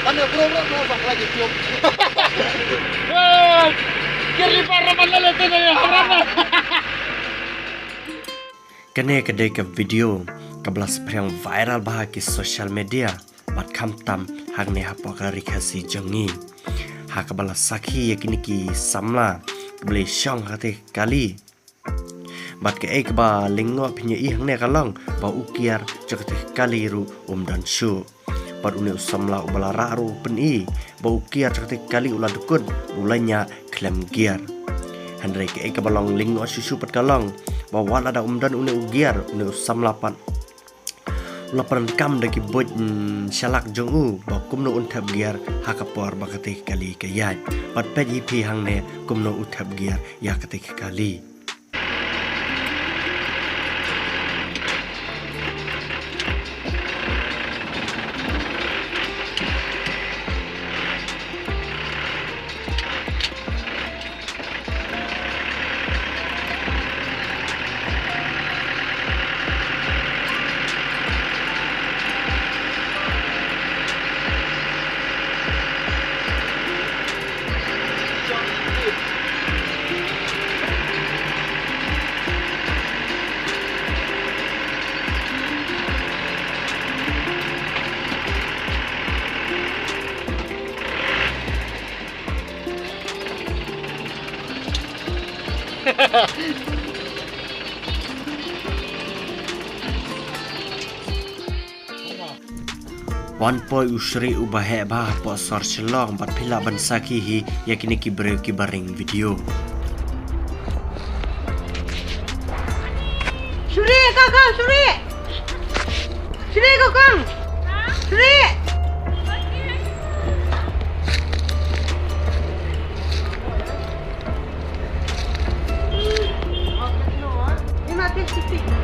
Ano, bro, bak lagi tiup. Kiri para manlalito na yung harap. Kene kedai ke video kebelas yang viral bahagi sosial media bat kamtam hang ne hapo kari kasi jengi ha kebelas sakhi yakini ki samla kebeli syong hati kali bat ke ek ba lingno pinya i hang ne kalong ba ukiar jakati kali ru dan shu bat une samla ubala raru peni ba ukiar jakati kali ula dukun ulanya klem giar Hendrai ke ek balong lingno susu pat kalong bahwa ada dan une ugiar une samlapan lapan kam daki boj shalak jongu ba kumno untap giar hakapor bakati kali kayat pat peji pi hangne kumno untap giar ya ketik kali Wan poi usri ubahe bah po sor shelong bat pila ban saki hi yakini ki baring video Suri kakak, Suri kakak.